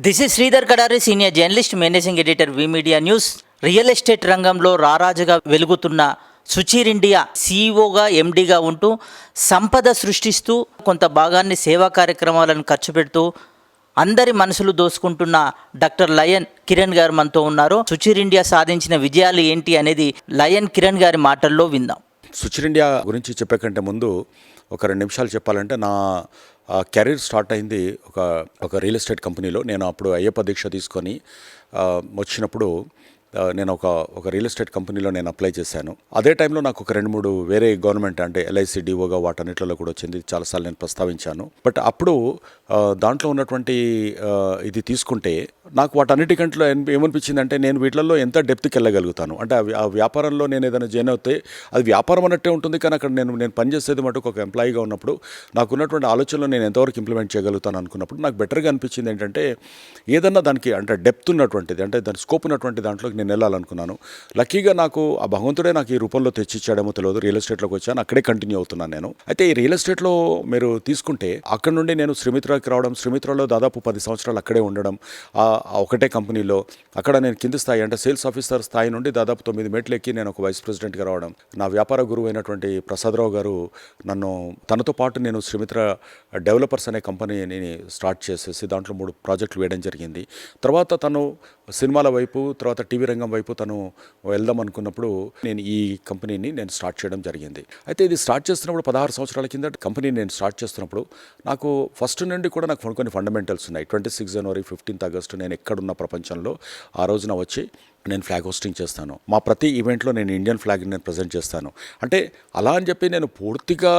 This is Sridhar Kadari, senior journalist, managing editor, we media news. Real estate రంగంలో రారాజుగా వెలుగుతున్న Sucheer India సీఈఓగా, ఎండీగా ఉంటూ సంపద సృష్టిస్తూ కొంత భాగాన్ని సేవా కార్యక్రమాలను ఖర్చు పెడుతూ అందరి మనసులు దోసుకుంటున్న డాక్టర్ లయన్ కిరణ్ గారు మనతో ఉన్నారు. సుచీర్ ఇండియా సాధించిన విజయాలు ఏంటి అనేది లయన్ కిరణ్ గారి మాటల్లో విందాం. సుచీర్ ఇండియా గురించి చెప్పే కంటే ముందు ఒక 2 నిమిషాలు చెప్పాలంటే, నా కెరీర్ స్టార్ట్ అయింది ఒక రియల్ ఎస్టేట్ కంపెనీలో. నేను అప్పుడు అయ్యప్ప దీక్ష తీసుకొని వచ్చినప్పుడు నేను ఒక రియల్ ఎస్టేట్ కంపెనీలో నేను అప్లై చేశాను. అదే టైంలో నాకు ఒక 2-3 వేరే గవర్నమెంట్ అంటే ఎల్ఐసి డిఓగా వాటన్నిటిలో కూడా వచ్చింది. చాలాసార్లు నేను ప్రస్తావించాను. బట్ అప్పుడు దాంట్లో ఉన్నటువంటి ఇది తీసుకుంటే నాకు వాటన్నిటికంట్లో ఏమనిపించిందంటే, నేను వీటిల్లో ఎంత డెప్త్కి వెళ్ళగలుగుతాను. అంటే ఆ వ్యాపారంలో నేను ఏదైనా జాయిన్ అవుతే అది వ్యాపారం అన్నట్టే ఉంటుంది, కానీ అక్కడ నేను పనిచేసేది మటుకు ఒక ఎంప్లాయీగా ఉన్నప్పుడు నాకున్నటువంటి ఆలోచనలో నేను ఎంతవరకు ఇంప్లిమెంట్ చేయగలుగుతాను అనుకున్నప్పుడు నాకు బెటర్గా అనిపించింది ఏంటంటే, ఏదన్నా దానికి అంటే డెప్త్ ఉన్నటువంటిది, అంటే దాని స్కోప్ ఉన్నటువంటి దాంట్లోకి నేను వెళ్ళాలనుకున్నాను. లక్కీగా నాకు ఆ భగవంతుడే నాకు ఈ రూపంలో తెచ్చిచ్చాడేమో తెలియదు, రియల్ ఎస్టేట్లోకి వచ్చాను. అక్కడే కంటిన్యూ అవుతున్నాను నేను. అయితే ఈ రియల్ ఎస్టేట్లో మీరు తీసుకుంటే అక్కడ నుండి నేను శ్రీమిత్రకి రావడం, శ్రీమిత్రలో దాదాపు 10 సంవత్సరాలు అక్కడే ఉండడం, ఒకటే కంపెనీలో. అక్కడ నేను కింది స్థాయి అంటే సేల్స్ ఆఫీసర్ స్థాయి నుండి దాదాపు 9 మెట్లు ఎక్కి నేను ఒక వైస్ ప్రెసిడెంట్గా రావడం. నా వ్యాపార గురువు అయినటువంటి ప్రసాదరావు గారు నన్ను, తనతో పాటు నేను శ్రీమిత్ర డెవలపర్స్ అనే కంపెనీని స్టార్ట్ చేసేసి దాంట్లో 3 ప్రాజెక్టులు వేయడం జరిగింది. తర్వాత తను సినిమాల వైపు, తర్వాత టీవీ రంగం వైపు తను వెళ్దాం అనుకున్నప్పుడు నేను ఈ కంపెనీని నేను స్టార్ట్ చేయడం జరిగింది. అయితే ఇది స్టార్ట్ చేస్తున్నప్పుడు 16 సంవత్సరాల కింద కంపెనీ నేను స్టార్ట్ చేస్తున్నప్పుడు నాకు ఫస్ట్ నుండి కూడా నాకు కొన్ని ఫండమెంటల్స్ ఉన్నాయి. 26 జనవరి, 15 ఆగస్టు నేను ఎక్కడున్న ప్రపంచంలో ఆ రోజున వచ్చి నేను ఫ్లాగ్ హోస్టింగ్ చేస్తాను. మా ప్రతి ఈవెంట్లో నేను ఇండియన్ ఫ్లాగ్ని నేను ప్రజెంట్ చేస్తాను. అంటే అలా అని చెప్పి నేను పూర్తిగా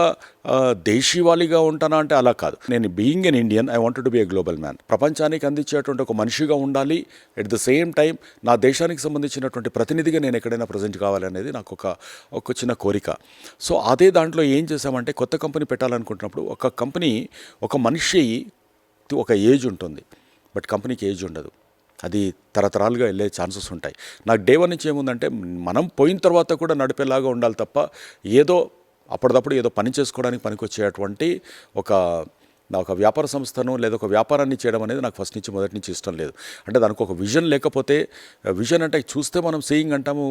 దేశీవాళిగా ఉంటానా అంటే అలా కాదు. నేను being an Indian, I wanted to be a global man. ప్రపంచానికి అందించేటువంటి ఒక మనిషిగా ఉండాలి. ఎట్ ద సేమ్ టైం నా దేశానికి సంబంధించినటువంటి ప్రతినిధిగా నేను ఎక్కడైనా ప్రజెంట్ కావాలనేది నాకు ఒక చిన్న కోరిక. సో అదే దాంట్లో ఏం చేశామంటే, కొత్త కంపెనీ పెట్టాలనుకుంటున్నప్పుడు ఒక కంపెనీ, ఒక మనిషి ఒక ఏజ్ ఉంటుంది, బట్ కంపెనీకి ఏజ్ ఉండదు. అది తరతరాలుగా వెళ్ళే ఛాన్సెస్ ఉంటాయి. నాకు డే 1 నుంచి ఏముందంటే, మనం పోయిన తర్వాత కూడా నడిపేలాగా ఉండాలి తప్ప ఏదో అప్పటిదప్పుడు ఏదో పని చేసుకోవడానికి పనికొచ్చేటువంటి ఒక వ్యాపార సంస్థను లేదా ఒక వ్యాపారాన్ని చేయడం అనేది నాకు మొదటి నుంచి ఇష్టం లేదు. అంటే దానికి ఒక విజన్ లేకపోతే, విజన్ అంటే చూస్తే మనం సీయింగ్ అంటాము,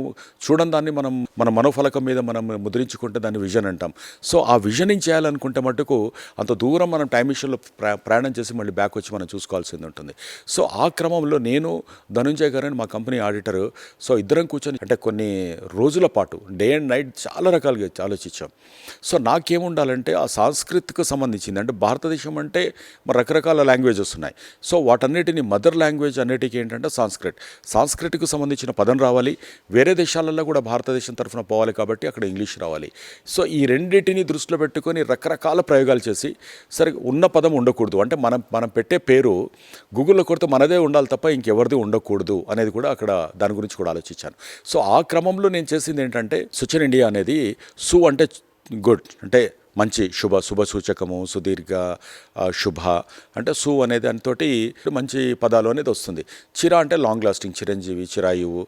చూడని దాన్ని మన మనోఫలకం మీద మనం ముద్రించుకుంటే దాన్ని విజన్ అంటాం. సో ఆ విజనింగ్ చేయాలనుకుంటే మటుకు అంత దూరం మనం టైం మిషన్లో ప్రయాణం చేసి మళ్ళీ బ్యాక్ వచ్చి మనం చూసుకోవాల్సింది ఉంటుంది. సో ఆ క్రమంలో నేను, ధనుంజయ్ గారని మా కంపెనీ ఆడిటరు, సో ఇద్దరం కూర్చొని అంటే కొన్ని రోజుల పాటు డే అండ్ నైట్ చాలా రకాలుగా ఆలోచించాం. సో నాకేముండాలంటే ఆ సాంస్కృతికి సంబంధించింది, అంటే భారతదేశం అంటే మరి రకరకాల లాంగ్వేజెస్ ఉన్నాయి. సో వాటన్నిటిని మదర్ లాంగ్వేజ్ అన్నిటికీ ఏంటంటే సాంస్కృతికి సంబంధించిన పదం రావాలి. వేరే దేశాలలో కూడా భారతదేశం తరఫున పోవాలి కాబట్టి అక్కడ ఇంగ్లీష్ రావాలి. సో ఈ రెండింటిని దృష్టిలో పెట్టుకొని రకరకాల ప్రయోగాలు చేసి, సరే ఉన్న పదం ఉండకూడదు, అంటే మనం పెట్టే పేరు గూగుల్లో కొడితే మనదే ఉండాలి తప్ప ఇంకెవరిది ఉండకూడదు అనేది కూడా అక్కడ దాని గురించి కూడా ఆలోచించాను. సో ఆ క్రమంలో నేను చేసింది ఏంటంటే, సుచీర్ ఇండియా అనేది సు అంటే గుడ్, అంటే మంచి, శుభ సూచకము, సుదీర్ఘ, శుభ అంటే సు అనేది దానితోటి మంచి పదాలు అనేది వస్తుంది. చిర అంటే లాంగ్ లాస్టింగ్, చిరంజీవి, చిరాయువు,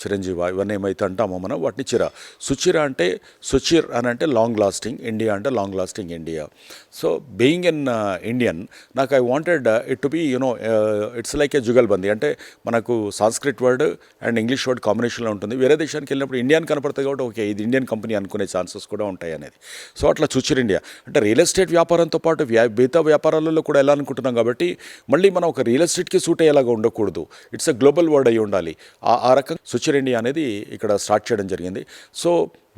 చిరంజీవ, ఇవన్నీ ఏమైతే అంటామో మనం వాటిని చిర. సుచిర అంటే సుచిర్ అని అంటే లాంగ్ లాస్టింగ్, ఇండియా అంటే long lasting India. So being an Indian, నాకు I wanted it to be it's like a jugalbandi, అంటే మనకు Sanskrit word and English word కాంబినేషన్లో ఉంటుంది. వేరే దేశానికి వెళ్ళినప్పుడు ఇండియన్ కనపడుతుంది కాబట్టి ఓకే ఇది ఇండియన్ కంపెనీ అనుకునే ఛాన్సెస్ కూడా ఉంటాయి అనేది. సో అట్లా సుచీర్ ఇండియా అంటే రియల్ ఎస్టేట్ వ్యాపారంతో పాటు మిగతా వ్యాపారాలలో కూడా వెళ్ళాలనుకుంటున్నాం కాబట్టి మళ్ళీ మనం ఒక రియల్ ఎస్టేట్కి సూట్ అయ్యేలాగా ఉండకూడదు, ఇట్స్ ఎ గ్లోబల్ వర్డ్ అయి ఉండాలి. ఆ రకంగా సుచీర్ ఇండియా అనేది ఇక్కడ స్టార్ట్ చేయడం జరిగింది. సో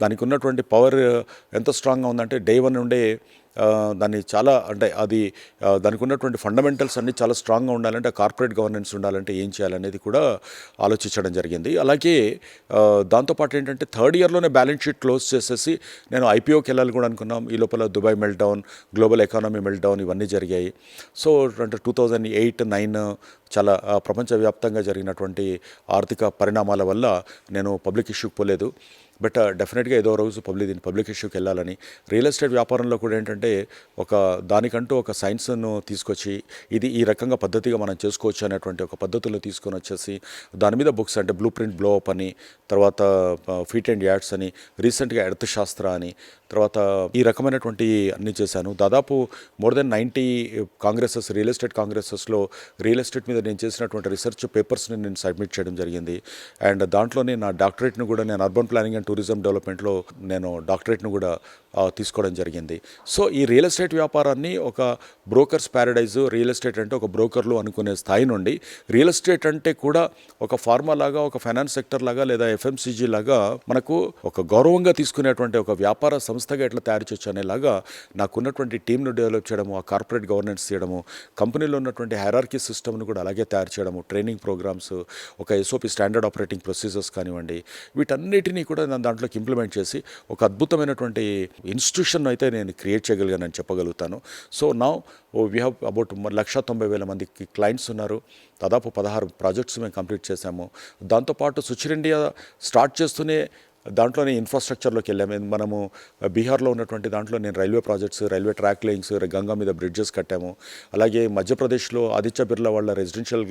దానికి ఉన్నటువంటి పవర్ ఎంత స్ట్రాంగ్గా ఉందంటే, డే 1 నుండే దాన్ని చాలా, అంటే అది దానికి ఉన్నటువంటి ఫండమెంటల్స్ అన్నీ చాలా స్ట్రాంగ్గా ఉండాలంటే, కార్పొరేట్ గవర్నెన్స్ ఉండాలంటే ఏం చేయాలనేది కూడా ఆలోచించడం జరిగింది. అలాగే దాంతోపాటు ఏంటంటే, 3rd ఇయర్లోనే బ్యాలెన్స్ షీట్ క్లోజ్ చేసేసి నేను ఐపీఓకి వెళ్ళాలి కూడా అనుకున్నాం. ఈ లోపల Dubai meltdown, global economy meltdown ఇవన్నీ జరిగాయి. సో అంటే 2008-9 చాలా ప్రపంచవ్యాప్తంగా జరిగినటువంటి ఆర్థిక పరిణామాల వల్ల నేను పబ్లిక్ ఇష్యూకి పోలేదు. బట్ డెఫినెట్గా ఏదో రోజు దీని పబ్లిక్ ఇష్యూకి వెళ్ళాలని. రియల్ ఎస్టేట్ వ్యాపారంలో కూడా ఏంటంటే దానికంటూ ఒక సైన్స్ను తీసుకొచ్చి ఇది ఈ రకంగా పద్ధతిగా మనం చేసుకోవచ్చు అనేటువంటి ఒక పద్ధతుల్లో తీసుకొని వచ్చేసి దాని మీద బుక్స్ అంటే బ్లూ ప్రింట్ బ్లో అప్ అని, తర్వాత ఫీట్ అండ్ యాడ్స్ అని, రీసెంట్గా ఎర్త్ శాస్త్ర అని, తర్వాత ఈ రకమైనటువంటి అన్నీ చేశాను. దాదాపు more than 90 congresses, real estate కాంగ్రెసెస్లో రియల్ ఎస్టేట్ మీద నేను చేసినటువంటి రీసెర్చ్ పేపర్స్ని నేను సబ్మిట్ చేయడం జరిగింది. అండ్ దాంట్లోనే నా డాక్టరేట్ను కూడా నేను అర్బన్ ప్లానింగ్ అండ్ టూరిజం డెవలప్మెంట్లో నేను డాక్టరేట్ను కూడా తీసుకోవడం జరిగింది. సో ఈ రియల్ ఎస్టేట్ వ్యాపారాన్ని ఒక బ్రోకర్స్ ప్యారడైజ్, రియల్ ఎస్టేట్ అంటే ఒక బ్రోకర్లు అనుకునే స్థాయి నుండి రియల్ ఎస్టేట్ అంటే కూడా ఒక ఫార్మా లాగా, ఒక ఫైనాన్స్ సెక్టర్ లాగా, లేదా ఎఫ్ఎంసీజీ లాగా మనకు ఒక గౌరవంగా తీసుకునేటువంటి ఒక వ్యాపార సంస్థగా ఎట్లా తయారు చేయొచ్చు అనేలాగా నాకున్నటువంటి టీంను డెవలప్ చేయడము, ఆ కార్పొరేట్ గవర్నెన్స్ చేయడము, కంపెనీలో ఉన్నటువంటి హైరార్కీ సిస్టమ్ను కూడా అలాగే తయారు చేయడము, ట్రైనింగ్ ప్రోగ్రామ్స్, ఒక ఎస్ఓపి స్టాండర్డ్ ఆపరేటింగ్ ప్రొసీజర్స్ కానివ్వండి, వీటన్నిటినీ కూడా నేను దాంట్లోకి ఇంప్లిమెంట్ చేసి ఒక అద్భుతమైనటువంటి ఇన్స్టిట్యూషన్ అయితే నేను క్రియేట్ చేయగలిగానని చెప్పగలుగుతాను. So now we have about 1,90,000 మందికి క్లయింట్స్ ఉన్నారు. దాదాపు 16 ప్రాజెక్ట్స్ మేము కంప్లీట్ చేశాము. దాంతోపాటు సుచిర్ ఇండియా స్టార్ట్ చేస్తూనే దాంట్లోనే ఇన్ఫ్రాస్ట్రక్చర్లోకి వెళ్ళాము. మనము బీహార్లో ఉన్నటువంటి దాంట్లో నేను railway projects, railway track lines, Ganga మీద బ్రిడ్జెస్ కట్టాము. అలాగే మధ్యప్రదేశ్లో ఆదిత్య బిర్లా వాళ్ళ రెసిడెన్షియల్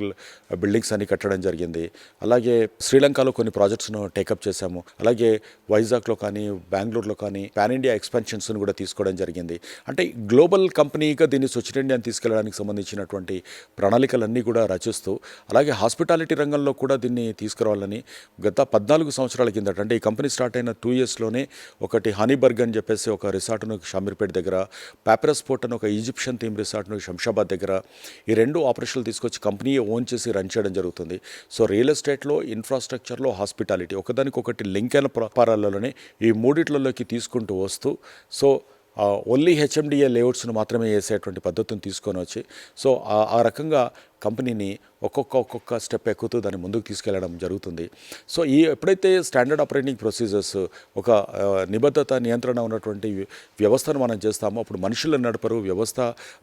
బిల్డింగ్స్ అన్ని కట్టడం జరిగింది. అలాగే శ్రీలంకలో కొన్ని ప్రాజెక్ట్స్ను టేకప్ చేశాము. అలాగే వైజాగ్లో కానీ, బెంగళూరులో కానీ పాన్ ఇండియా ఎక్స్పాన్షన్స్ను కూడా తీసుకోవడం జరిగింది. అంటే గ్లోబల్ కంపెనీగా దీన్ని సుచిర్ ఇండియాని తీసుకెళ్ళడానికి సంబంధించినటువంటి ప్రణాళికలన్నీ కూడా రచిస్తూ, అలాగే హాస్పిటాలిటీ రంగంలో కూడా దీన్ని తీసుకురావాలని గత 14 సంవత్సరాల కిందట, అంటే ఈ కంపెనీ స్టార్ట్ అయిన 2 ఇయర్స్లోనే ఒకటి హనీబర్గ్ అని చెప్పేసి ఒక రిసార్ట్ను షామీర్పేట దగ్గర, పాపిరస్ పోర్ట్ అని ఒక ఈజిప్షియన్ థీమ్ రిసార్ట్ను శంషాబాద్ దగ్గర, ఈ 2 ఆపరేషన్లు తీసుకొచ్చి కంపెనీ ఓన్ చేసి రన్ చేయడం జరుగుతుంది. సో రియల్ ఎస్టేట్లో, ఇన్ఫ్రాస్ట్రక్చర్లో, హాస్పిటాలిటీ ఒకదానికొకటి లింక్ అయిన వ్యాపారాలలోనే ఈ మూడిట్లలోకి తీసుకుంటూ వస్తూ, సో ఓన్లీ హెచ్ఎండిఏ లేఅవుట్స్ను మాత్రమే వేసేటువంటి పద్ధతిని తీసుకొని వచ్చి, సో ఆ రకంగా కంపెనీని ఒక్కొక్క స్టెప్ ఎక్కుతూ దాన్ని ముందుకు తీసుకెళ్లడం జరుగుతుంది. సో ఎప్పుడైతే స్టాండర్డ్ ఆపరేటింగ్ ప్రొసీజర్స్, ఒక నిబద్ధత, నియంత్రణ ఉన్నటువంటి వ్యవస్థను మనం చేస్తామో అప్పుడు మనుషులు నడపరు, వ్యవస్థ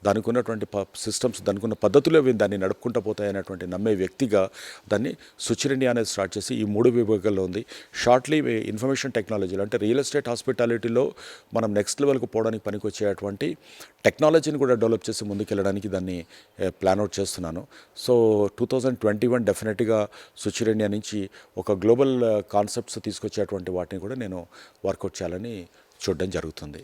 దానికి ఉన్నటువంటి సిస్టమ్స్, దానికి ఉన్న పద్ధతులు దాన్ని నడుపుకుంటూ పోతాయి అనేటువంటి నమ్మే వ్యక్తిగా దాన్ని సుచిర్ ఇండియా అనేది స్టార్ట్ చేసి ఈ 3 విభాగాల్లో ఉంది. షార్ట్లీ ఇన్ఫర్మేషన్ టెక్నాలజీలో, అంటే రియల్ ఎస్టేట్, హాస్పిటాలిటీలో మనం నెక్స్ట్ లెవెల్కి పోవడానికి పనికొచ్చేటువంటి టెక్నాలజీని కూడా డెవలప్ చేసి ముందుకెళ్ళడానికి దాన్ని ప్లాన్ అవుట్ చేస్తున్నాను. సో 2021 డెఫినెట్గా సుచిర్ ఇండియా నుంచి ఒక గ్లోబల్ కాన్సెప్ట్స్ తీసుకొచ్చేటువంటి వాటిని కూడా నేను వర్కౌట్ చేయాలని చూడడం జరుగుతుంది.